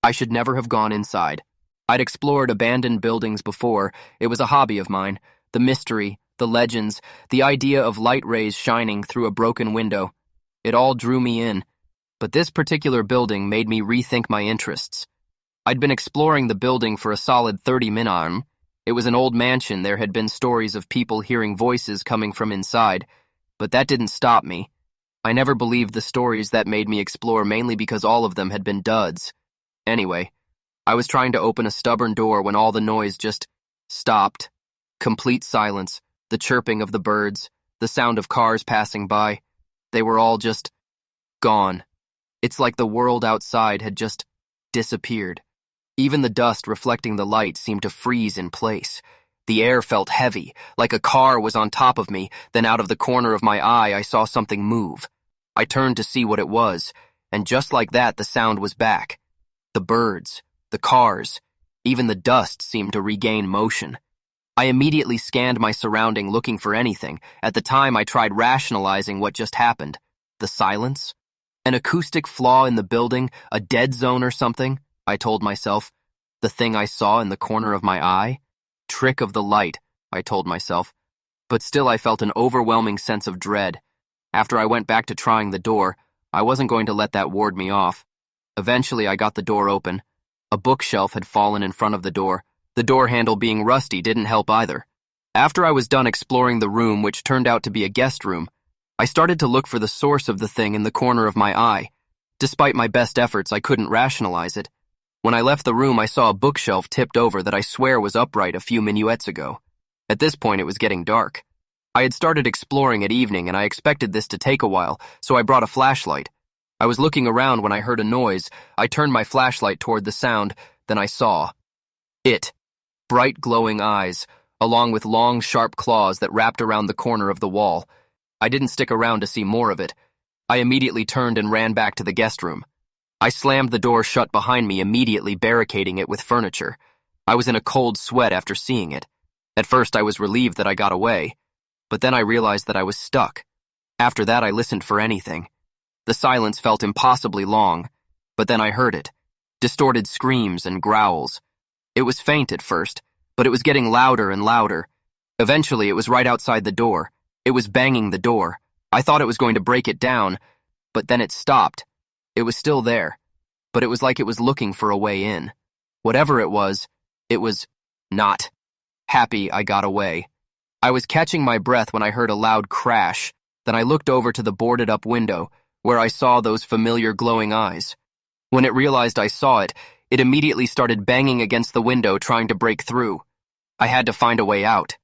I should never have gone inside. I'd explored abandoned buildings before. It was a hobby of mine. The mystery, the legends, the idea of light rays shining through a broken window. It all drew me in. But this particular building made me rethink my interests. I'd been exploring the building for a solid 30 minutes. It was an old mansion. There had been stories of people hearing voices coming from inside, but that didn't stop me. I never believed the stories that made me explore, mainly because all of them had been duds. Anyway, I was trying to open a stubborn door when all the noise just stopped. Complete silence, the chirping of the birds, the sound of cars passing by. They were all just gone. It's like the world outside had just disappeared. Even the dust reflecting the light seemed to freeze in place. The air felt heavy, like a car was on top of me. Then out of the corner of my eye, I saw something move. I turned to see what it was, and just like that, the sound was back. The birds, the cars, even the dust seemed to regain motion. I immediately scanned my surrounding looking for anything. At the time, I tried rationalizing what just happened. The silence? An acoustic flaw in the building? A dead zone or something? I told myself. The thing I saw in the corner of my eye? Trick of the light, I told myself. But still I felt an overwhelming sense of dread. After I went back to trying the door, I wasn't going to let that ward me off. Eventually I got the door open. A bookshelf had fallen in front of the door. The door handle being rusty didn't help either. After I was done exploring the room, which turned out to be a guest room, I started to look for the source of the thing in the corner of my eye. Despite my best efforts, I couldn't rationalize it. When I left the room, I saw a bookshelf tipped over that I swear was upright a few minuets ago. At this point, it was getting dark. I had started exploring at evening, and I expected this to take a while, so I brought a flashlight. I was looking around when I heard a noise. I turned my flashlight toward the sound, then I saw it. Bright glowing eyes, along with long, sharp claws that wrapped around the corner of the wall. I didn't stick around to see more of it. I immediately turned and ran back to the guest room. I slammed the door shut behind me, immediately barricading it with furniture. I was in a cold sweat after seeing it. At first I was relieved that I got away, but then I realized that I was stuck. After that I listened for anything. The silence felt impossibly long, but then I heard it. Distorted screams and growls. It was faint at first, but it was getting louder and louder. Eventually it was right outside the door. It was banging the door. I thought it was going to break it down, but then it stopped. It was still there, but it was like it was looking for a way in. Whatever it was not. Happy I got away. I was catching my breath when I heard a loud crash. Then I looked over to the boarded-up window, where I saw those familiar glowing eyes. When it realized I saw it, it immediately started banging against the window, trying to break through. I had to find a way out.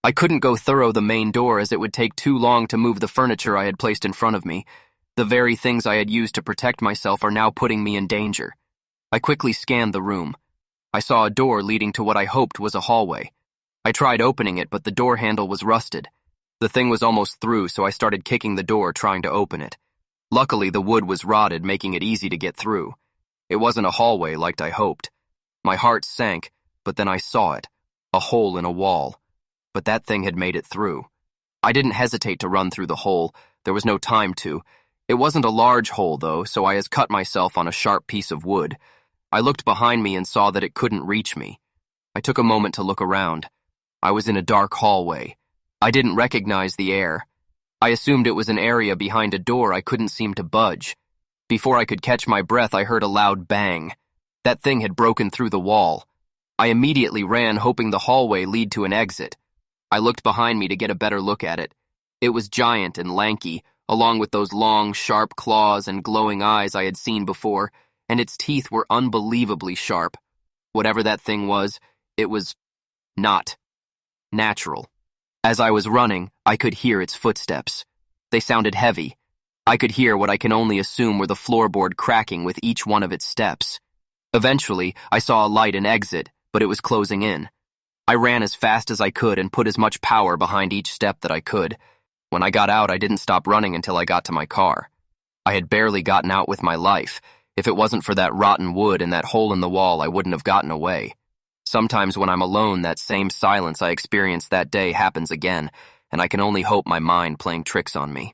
I couldn't go through the main door, as it would take too long to move the furniture I had placed in front of me. The very things I had used to protect myself are now putting me in danger. I quickly scanned the room. I saw a door leading to what I hoped was a hallway. I tried opening it, but the door handle was rusted. The thing was almost through, so I started kicking the door, trying to open it. Luckily, the wood was rotted, making it easy to get through. It wasn't a hallway like I hoped. My heart sank, but then I saw it. A hole in a wall. But that thing had made it through. I didn't hesitate to run through the hole. There was no time to. It wasn't a large hole, though, so I cut myself on a sharp piece of wood. I looked behind me and saw that it couldn't reach me. I took a moment to look around. I was in a dark hallway. I didn't recognize the air. I assumed it was an area behind a door I couldn't seem to budge. Before I could catch my breath, I heard a loud bang. That thing had broken through the wall. I immediately ran, hoping the hallway lead to an exit. I looked behind me to get a better look at it. It was giant and lanky, along with those long, sharp claws and glowing eyes I had seen before, and its teeth were unbelievably sharp. Whatever that thing was, it was not natural. As I was running, I could hear its footsteps. They sounded heavy. I could hear what I can only assume were the floorboard cracking with each one of its steps. Eventually, I saw a light and exit, but it was closing in. I ran as fast as I could and put as much power behind each step that I could. When I got out, I didn't stop running until I got to my car. I had barely gotten out with my life. If it wasn't for that rotten wood and that hole in the wall, I wouldn't have gotten away. Sometimes when I'm alone, that same silence I experienced that day happens again, and I can only hope my mind playing tricks on me.